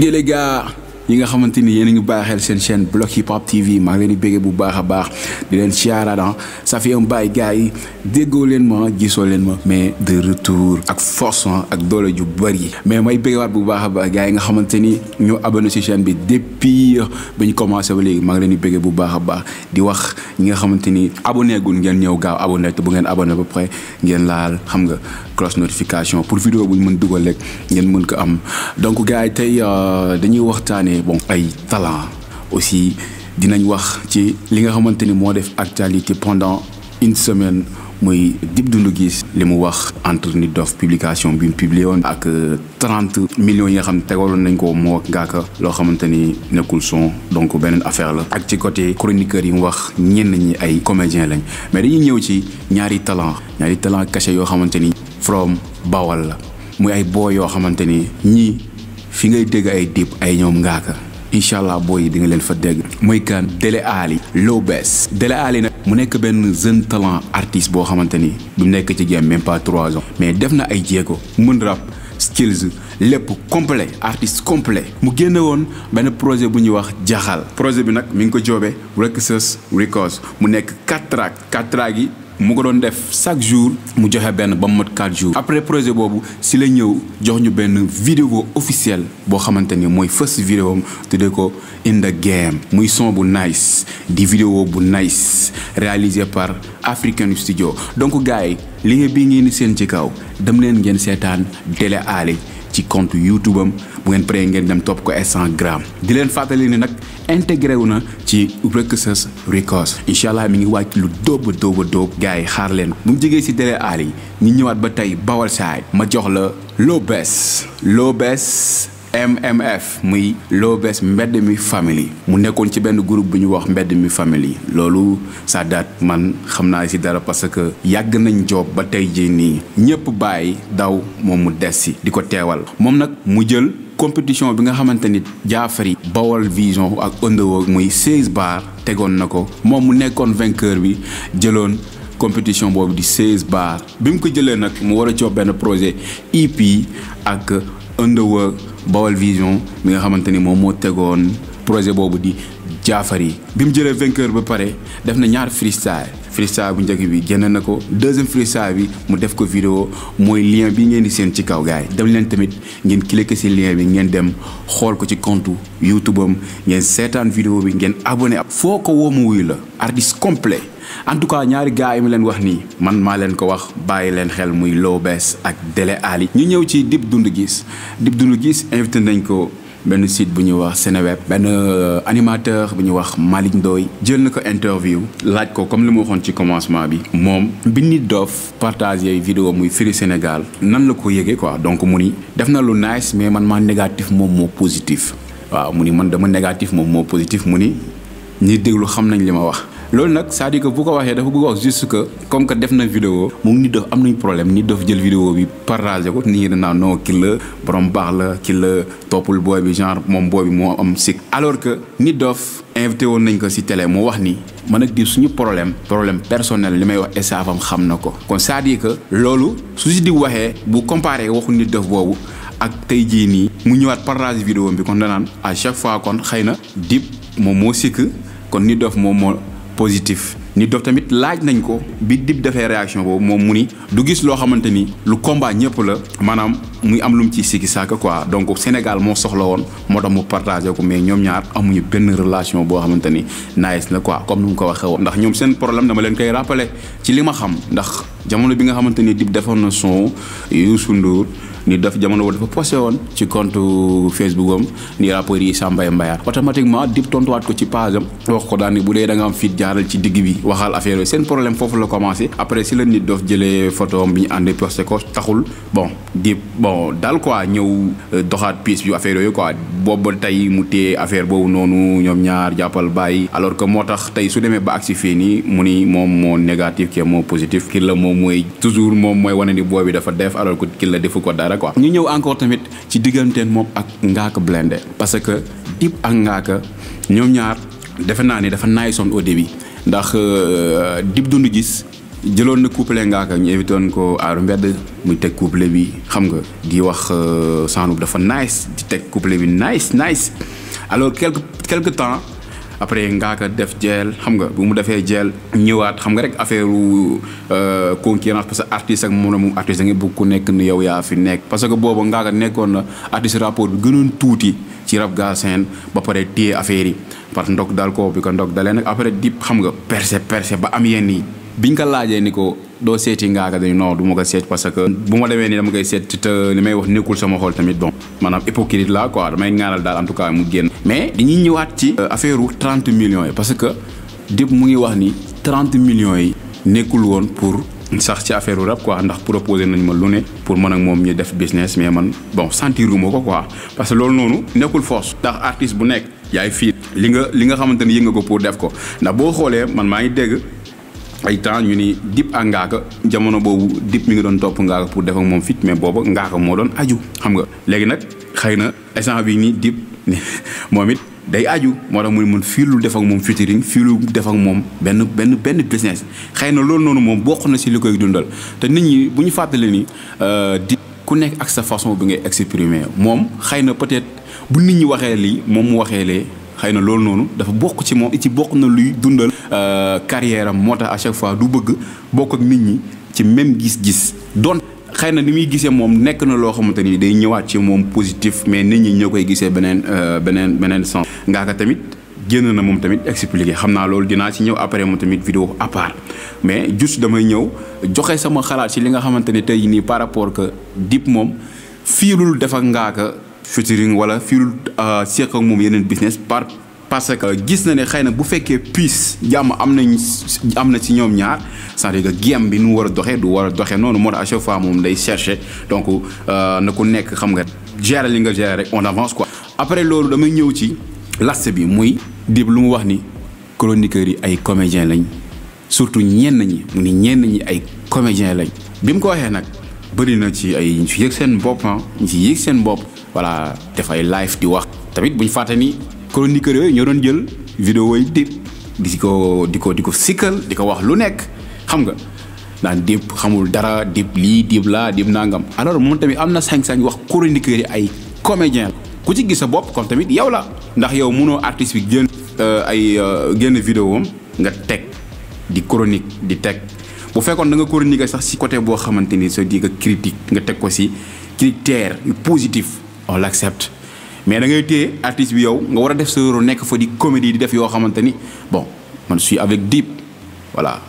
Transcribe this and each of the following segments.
les gars yi nga xamante ni yéen a ngi bàyyi xel seen chaîne Block Hip Hop TV maa ngi leen di béggee bu baax a baax di leen siyaara ça fait un bail gars yi déggoo leen ma gisoo leen ma mais de retour ak force ak doole ju bëri mais may béggewaat bu baax a baax gars yi nga xamante ni ñoo abonné ci chaîne bi depuis ba ñu commencé ba léegi maa ngi leen di béggee bu baax a baax di wax ñi nga xamante ni abonné gul ngeen ñëw gaaw abonné te bu ngeen abonné ba pare ngeen laal xam nga cloche notification pour vidéo bu ñu mën dugal rek ngeen mën ko am donc gars yi tey dañuy waxtaanee bon ay talent aussi dinañ wax ci li nga xamante ni moo def actualité pendant une semaine muy Dip Doundou Guiss li mu wax entre Nit Doff publication bi mu publié woon ak 30 millions yi nga xam ne tegaloon nañ ko moo Ngaaka loo xamante ni nekkul son donc beneen affaire la ak ci côté chroniqueur yi mu wax ñenn ñi ay comédien lañ mais dañuy ñëw ci ñaari talent caché yoo xamante ni from Bawal la muy ay booy yoo xamante ni ñii fi ngay dégg ay Dip ay ñoom Ngaaka incha allah booy yi di nga leen fa dégg muy kan Dele Ali Lobes Dele Ali nag mu nekk benn jeune talent artiste boo xamante ni bu nekk ci game même pas 3 ans mais def na ay jéego mën rap skills lépp complet artiste complet mu génne woon benn projet bu ñuy wax jaxal projet bi nag mi ngi ko joobee Rexus Records mu nekk 4 tracks yi mu ko doon def chaque jour mu joxe benn ba mu mat 4 jours après projet boobu si la ñëw jox ñu benn vidéo officielle boo xamante ni mooy first vidéo am tuddee ko In The Game muy son bu nice di vidéo bu nice réalisé par African Studio donc gars yi li nga bii ngeen di seen ci kaw dem leen ngeen seetaan Dele Ali ci compte YouTube am bu ngeen paree ngeen dem topp ko Instagram di leen fàttali ne nag intégré wu na ci Rexus Records incha allah mi ngi wàcc lu dóob gars yi xaar leen mu jógee si Dele Ali ñu ñëwaat ba tey Bawal saay ma jox la Lobes MMF muy Lobes Mbedd Mi Family mu nekkoon ci benn groupe bu ñu wax Mbedd Mi Family loolu ça date man xam naa si dara parce que yàgg nañ job ba tey jii nii ñëpp bàyyi daw moom mu des si di ko teewal moom nag mu jël compétition bi nga xamante ni Jaafari Bawal Vision ak Underworld muy 16 bar tegoon na ko moom mu nekkoon vainqueur bi jëloon compétition boobu di 16 bar bi mu ko jëlee nag mu war a jox benn projet EP ak Underworld Bawal Vision mi nga xamante ni moom moo tegoon projet boobu di Jaafari bi mu jëlee vainqueur ba pare def na ñaar freestyle bu njëkk bi génne na ko deuxième freestyle bi mu def ko vidéo mooy lien bi ngeen di seen ci kaw gars yi dem leen tamit ngeen cliquer ci lien bi ngeen dem xool ko ci compte YouTube am ngeen seetaan vidéo bi ngeen abonné foo ko woo mu wuyu la artiste complet en tout cas ñaari gars yi ma leen wax nii man maa leen ko wax bàyyi leen xel muy Lobes ak Dele Ali ñu ñëw ci Dip Doundou Guiss invité nañ ko benn site bu ñuy wax Seneweb benn animateur bu ñuy wax Malick Ndoye jël na ko interview laaj ko comme li ma waxoon ci commencement bi moom bi Nit Doff partagé vidéo muy Firi Sénégal nan la ko yëgee quoi donc mu ni def na lu nice mais man maa négatif moom moo positif waaw mu ni man dama négatif moom moo positif mu ni ñi déglu xam nañ li ma wax loolu nag c'est-à-dire que bu ko waxee dafa bëgg wax juste que comme que def na vidéo moom Nit Doff am nañ problème Nit Doff jël vidéo bi partagé ko nit ñi danaa non kii la borom baax la kii la toppul booy bi genre moom booy bi moo am sikk alors que Nit Doff invité woon nañ ko ci télé mu wax ni man ak Dip suñu problème personnel li may wax estafam xam na ko kon c'est-à-dire que loolu su si di waxee bu comparé waxu Nit Doff boobu ak tey jii nii mu ñëwaat partage vidéo bi kon danaan à chaque fois kon xëy na Dip moom moo sikk kon Nit Doff moom moo positif Nit Doff tamit laaj nañ ko bi Dip defee réaction boobu moom mu ni du gis loo xamante ni lu combat ñëpp la maanaam muy am lu mu ciy sikki saaka quoi donc Sénégal moo soxla woon moo tax mu partagé ko mais ñoom ñaar amuñu benn relation boo xamante ni nice na quoi comme ni mu ko waxee woon ndax ñoom seen problème dama leen koy rappelé ci li ma xam ndax jamono bi nga xamante ni Dip defoon na son Youssou Ndour Nit Doff jamono boobu dafa posté woon ci compte Facebook am ni rappeurs yi Sambay Mbayar automatiquement Dip tontuwaat ko ci page am wax ko daal ni bu dee da nga am fit jaaral ci digg bi waxal affaire yooyu seen problème foofu la commencé après si la Nit Doff jëlee photo am bi ñu àndee posté ko taxul Dip daal quoi ñëw doxaat pièce bi affaire yooyu quoi boobu ba tey mu téye affaire boobu noonu ñoom ñaar jàppal bàyyi alors que moo tax tey su demee ba agsi fii nii mu ni moom moo négatif kii moo positif kii la moom mooy toujours moom mooy wane ni booy bi dafa def alors que kii la defu ko dara quoi. ñu ñëw encore tamit ci digganteen moom ak Ngaaka Blindé parce que Dip ak Ngaaka ñoom ñaar defe naa ni dafa naay son au début ndax Dip Doundou Guiss jëloon na couplet Ngaaka ñu invité woon ko aaru mbedd muy teg couplet bi xam nga di wax Sanoup dafa nice di teg couplet bi nice alors quelque temps après Ngaaka def jeel xam nga bu mu defee jeel ñëwaat xam nga rek affaire concurrence parce que artiste ak moom artiste da nga bëgg ku nekk ni yow yaa fi nekk parce que boobu Ngaaka nekkoon na artiste rapport bi gënoon tuuti ci rap Galsen ba pare téye affaire yi parce que ndok daal ko bi ko ndok dalee nag après Dip xam nga percé ba am yenn yi biñ ko laajee ni ko doo seeti Ngaaka dañu non du ma ko seet parce que bu ma demee nii dama koy seet te li may wax nekkul sama xol tamit bon maanaam hypocrite la quoi damay ñaanal daal en tout cas mu génn mais dañuy ñëwaat ci affaire 30 millions yi parce que Dip mu ngi wax ni 30 millions yi nekkul woon pour sax ci affaire rap quoi ndax proposé nañ ma lu ne pour man ak moom ñu def business mais man bon sentiruma ko quoi parce que loolu noonu nekkul force ndax artiste bu nekk yaay fii li nga xamante ni yëg nga ko pour def ko ndax boo xoolee man maa ngi dégg ay temps ñu ni Dip ak Ngaaka jamono boobu Dip mi ngi doon topp Ngaaka pour def ak moom fit mais booba Ngaaka moo doon aju xam nga léegi nag xëy na instant bi nii Dip moom it day aju moo tax mu ne man fii lu def ak moom featuring fii lu def ak moom benn business xëy na loolu noonu moom bokk na si li koy dundal te nit ñi bu ñu fàttali ni Dip ku nekk ak sa façon bi ngay exprimer moom xëy na peut-être bu nit ñi waxee lii moom mu waxee lee xëy na loolu noonu dafa bokk ci moom ci bokk na luy dundal carrière am moo tax à chaque fois du bëgg bokk ak nit ñi ci même gis-gis doon xëy na ni muy gisee moom nekk na loo xamante ni day ñëwaat ci moom positif mais nit ñi ñoo koy gisee beneen sens. Ngaaka tamit génn na moom tamit expliqué xam naa loolu dinaa ci ñëw après moom tamit vidéo à part mais juste damay ñëw joxe sama xalaat ci li nga xamante ni tey nii par rapport que Dip moom fiilul def ak Ngaaka featuring wala fiilul seq ak moom yeneen business parce que gis na ne xëy na bu fekkee piis jàmm am na ci ñoom ñaar c'est-à-dire que game bi nu war a doxee du war a doxee noonu moo tax à chaque fois moom day chercher donc na ku nekk xam nga gérer li nga gérer rek on avance quoi. après loolu damay ñëw ci last bi muy Dip lu mu wax ni chroniqueurs yi ay comédiens lañ surtout ñenn ñi ay comédiens lañ bi mu ko waxee nag bëri na ci ay ñu ci yëg seen bopp ñu ci yëg seen bopp voilà def ay live di wax tamit buñ fàtte ni chroniqueurs yooyu ñoo doon jël vidéo yi Dip di ko sikkal di ko wax lu nekk xam nga daan Dip xamul dara Dip lii Dip laa Dip nangam alors moom tamit am na sañ-sañ wax chroniqueurs yi ay comédien ku ci gis sa bopp comme tamit yow la ndax yow mënoo artiste bi génn vidéo am nga teg di chronique di teg bu fekkoon da nga chronique sax si côté boo xamante ni sa di nga critique nga teg ko si critère yu positif on l'accepte mais da ngay téye artiste bi yow nga war a def sa rôle nekk fa di comédie di def yoo xamante ni bon man je suis avec Dip voilà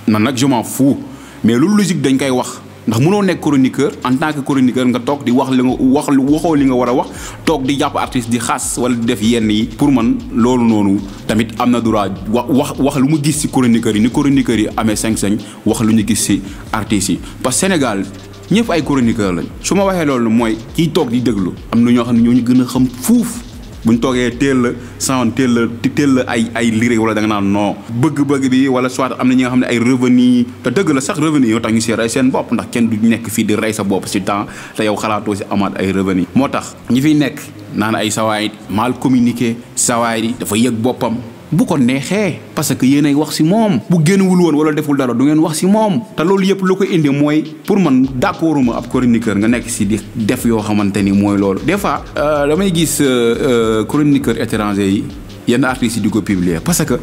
man nag je m'en fous mais lu logique dañ koy wax ndax mënoo nekk chroniqueur en tant que chroniqueur nga toog di wax li nga waxoo li nga war a wax toog di jàpp artiste di xas wala di def yenn yi pour man loolu noonu tamit am na droit wax lu mu gis ci chroniqueurs yi ni chroniqueurs yi amee sañ-sañ wax lu ñu gis ci artistes yi parce que Sénégal ñëpp ay chroniqueur lañ su ma waxee loolu mooy kiy toog di déglu am na ñoo xam ne ñoo ñu gën a xam fuuf buñ toogee teel la ay lyrique wala da nga naan non bëgg-bëgg bi wala soit am na ñi nga xam ne ay revenu te dëgg la sax revenu yoo tax ñu si rey seen bopp ndax kenn du nekk fii di rey sa bopp si temps te yow xalaatoo si amaat ay revenu moo tax ñi fiy nekk naan ay sawaay mal communiqué sawaay yi dafa yëg boppam bu ko neexee parce que yéenay wax si moom bu génnwul woon wala deful dara du ngeen wax si moom te loolu yëpp lu ko indi mooy pour man d'accorduma ab chroniqueur nga nekk si di def yoo xamante ni mooy loolu des fois damay gis chroniqueur étranger yi yenn artistes yi di ko publier parce que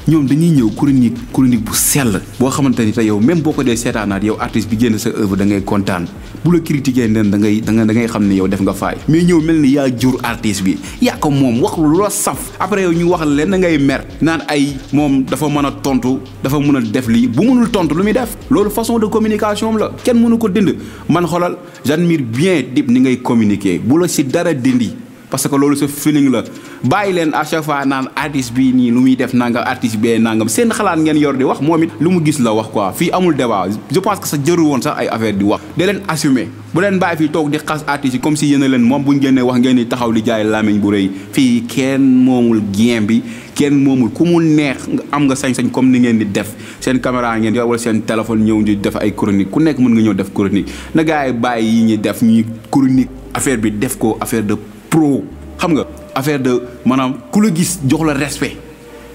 ñoom dañuy ñëw chronique bu sell boo xamante ni te yow même boo ko dee seetaanaat yow artiste bi génn sa œuvre da ngay kontaan bu la critiquer nen da ngay xam ne yow def nga faay mais ñëw mel ni yaa jur artiste bi yaa ko moom wax lu la saf après yow ñu wax leen da ngay mer naan ay moom dafa mën a tontu dafa mën a def lii bu mënul tontu lu muy def loolu façon de communication la kenn mënu ko dind man xoolal j'admire bien Dip ni ngay communiquer bu la si dara dindi parce que loolu sa feeling la bàyyi leen à chaque fois naan artiste bi nii lu muy def nangam artiste bee nangam seen xalaat ngeen yor di wax moom it lu mu gis la wax quoi fii amul débat je pense que sa jëru woon sax ay affaire di wax da leen assumer bu leen bàyyi fii toog di xas artistes yi comme si yéen a leen moom buñ génnee wax ngeen di taxaw di jaay làmmiñ bu rëy fii kenn moomul game bi kenn moomul ku mu neex am nga sañ-sañ comme ni ngeen di def seen caméra ngeen yor wala seen téléphone ñëw di def ay chronique ku nekk mën nga ñëw def chronique na gars yi bàyyi yi ñuy def ñuy chronique affaire bi def ko affaire de pro xam nga affaire de maanaam ku la gis jox la respect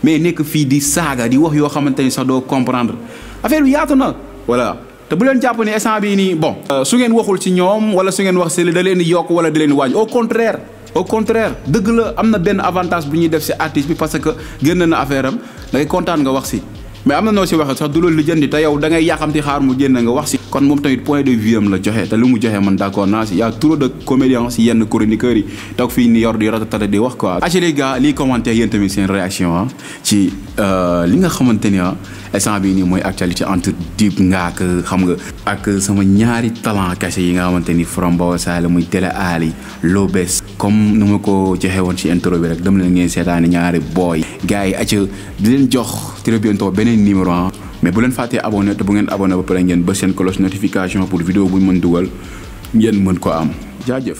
mais nekk fii di saaga di wax yoo xamante ni sax doo comprendre affaire bi yaatu na voilà te bu leen jàpp ni instant bii nii bon su ngeen waxul ci ñoom wala su ngeen wax si da leen di yokk wala da leen di wàññi au contraire dëgg la am na benn avantage bu ñuy def si artiste bi parce que génn na affaire am da ngay kontaan nga wax si mais am na noo si waxee sax du loolu lu jëndi te yow da ngay yàqamti xaar mu génn nga wax si kon moom tamit point de vue am la joxe te lu mu joxe man d'accord naa si y a trop de comédiens si yenn chroniqueurs yi toog fii ni yor di ratatata di wax quoi les gars lii commenté yéen tamit seen réaction ci li nga xamante ni instant bii nii mooy actualité entre Dip Ngaaka xam nga ak sama ñaari talent caché yi nga xamante ni from Baol Sala muy Télé Ali Lobes comme nu ma ko joxe woon ci intro bi rek dem leen ngeen seetaani ñaari booy gars yi acca di leen jox très bientôt beneen numéro mais bu leen fàttee abonné te bu ngeen abonné ba pare ngeen ba seen cloche notification pour vidéo bu ñu mën dugal ngeen mën ko am jaajëf